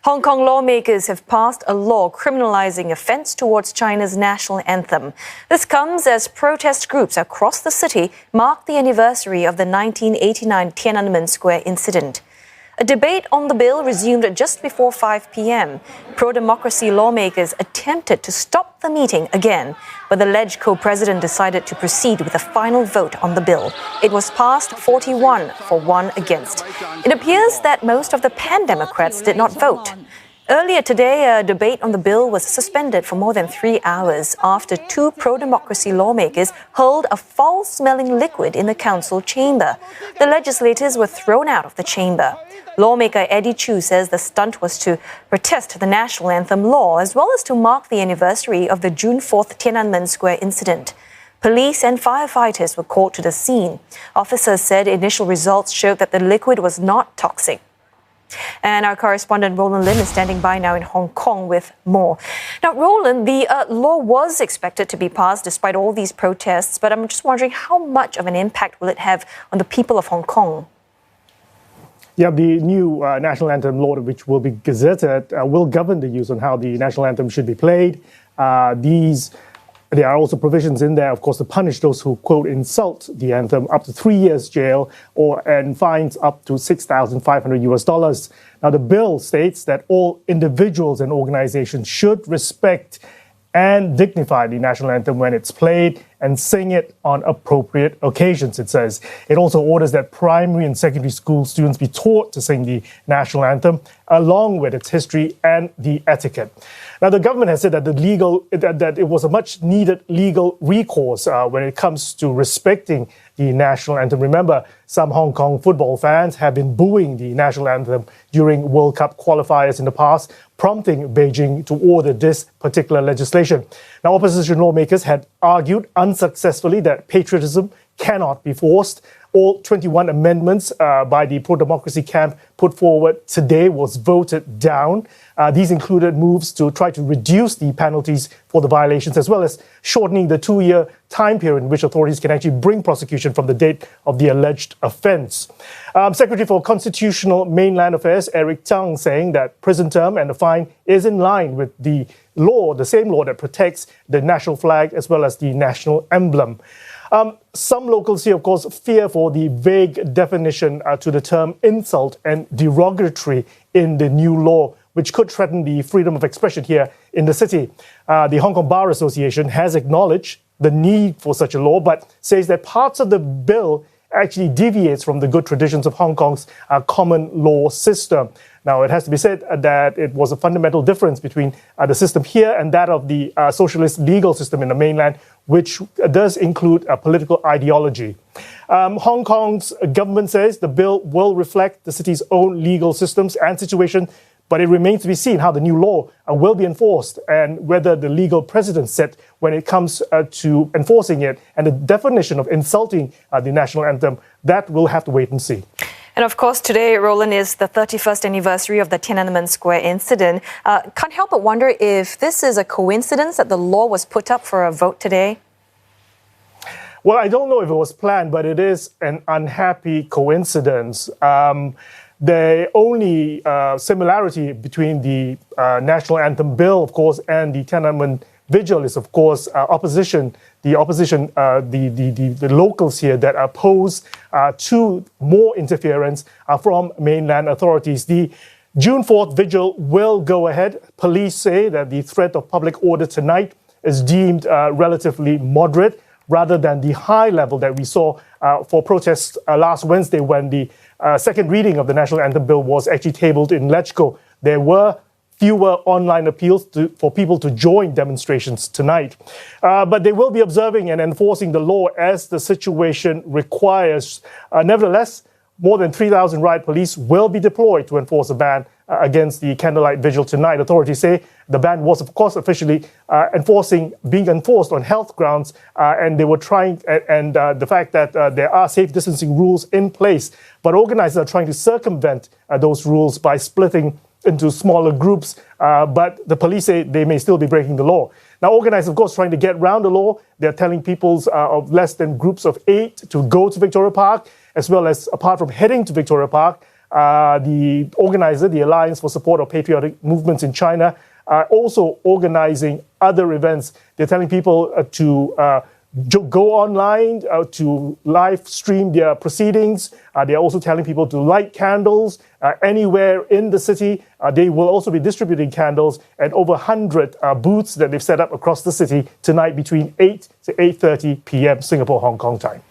Hong Kong lawmakers have passed a law criminalizing offence towards China's national anthem. This comes as protest groups across the city mark the anniversary of the 1989 Tiananmen Square incident. A debate on the bill resumed just before 5 p.m. Pro-democracy lawmakers attempted to stop the meeting again, but the LegCo president decided to proceed with a final vote on the bill. It was passed 41 for 1 against. It appears that most of the pan-democrats did not vote. Earlier today, a debate on the bill was suspended for more than 3 hours after 2 pro-democracy lawmakers hurled a foul-smelling liquid in the council chamber. The legislators were thrown out of the chamber. Lawmaker Eddie Chu says the stunt was to protest the national anthem law as well as to mark the anniversary of the June 4th Tiananmen Square incident. Police and firefighters were called to the scene. Officers said initial results showed that the liquid was not toxic. And our correspondent Roland Lim is standing by now in Hong Kong with more. Now, Roland, the law was expected to be passed despite all these protests, but I'm just wondering how much of an impact will it have on the people of Hong Kong? Yeah, the new national anthem law, which will be gazetted, will govern the use on how the national anthem should be played. There are also provisions in there, of course, to punish those who, quote, insult the anthem, up to 3 years jail and fines up to $6,500. Now, the bill states that all individuals and organizations should respect and dignify the national anthem when it's played and sing it on appropriate occasions, it says. It also orders that primary and secondary school students be taught to sing the national anthem along with its history and the etiquette. Now, the government has said that that it was a much needed legal recourse when it comes to respecting the national anthem. Remember, some Hong Kong football fans have been booing the national anthem during World Cup qualifiers in the past, prompting Beijing to order this particular legislation. Now, opposition lawmakers had argued unsuccessfully that patriotism cannot be forced. All 21 amendments by the pro-democracy camp put forward today was voted down. These included moves to try to reduce the penalties for the violations, as well as shortening the 2-year time period in which authorities can actually bring prosecution from the date of the alleged offence. Secretary for Constitutional Mainland Affairs, Eric Tang, saying that prison term and the fine is in line with the law, the same law that protects the national flag as well as the national emblem. Some locals here, of course, fear for the vague definition to the term insult and derogatory in the new law, which could threaten the freedom of expression here in the city. The Hong Kong Bar Association has acknowledged the need for such a law, but says that parts of the bill actually deviates from the good traditions of Hong Kong's common law system. Now, it has to be said that it was a fundamental difference between the system here and that of the socialist legal system in the mainland, which does include a political ideology. Hong Kong's government says the bill will reflect the city's own legal systems and situation, but it remains to be seen how the new law will be enforced and whether the legal precedent set when it comes to enforcing it and the definition of insulting the national anthem, that we'll have to wait and see. And of course, today, Roland, is the 31st anniversary of the Tiananmen Square incident. Can't help but wonder if this is a coincidence that the law was put up for a vote today? Well, I don't know if it was planned, but it is an unhappy coincidence. The only similarity between the national anthem bill, of course, and the Tiananmen vigil is, of course, opposition. The opposition, the locals here that oppose to more interference from mainland authorities. The June 4th vigil will go ahead. Police say that the threat of public order tonight is deemed relatively moderate, rather than the high level that we saw for protests last Wednesday when the second reading of the national anthem bill was actually tabled in LegCo. There were fewer online appeals for people to join demonstrations tonight. But they will be observing and enforcing the law as the situation requires. Nevertheless, more than 3,000 riot police will be deployed to enforce a ban against the candlelight vigil tonight. Authorities say the ban was, of course, officially being enforced on health grounds, and they were trying, and the fact that there are safe distancing rules in place, but organizers are trying to circumvent those rules by splitting into smaller groups, but the police say they may still be breaking the law. Now, organizers, of course, trying to get around the law. They're telling people of less than groups of 8 to go to Victoria Park, as well as, apart from heading to Victoria Park, the organizer, the Alliance for Support of Patriotic Movements in China, are also organizing other events. They're telling people to go online to live stream their proceedings. They're also telling people to light candles anywhere in the city. They will also be distributing candles at over 100 booths that they've set up across the city tonight between 8 to 8:30 p.m. Singapore, Hong Kong time.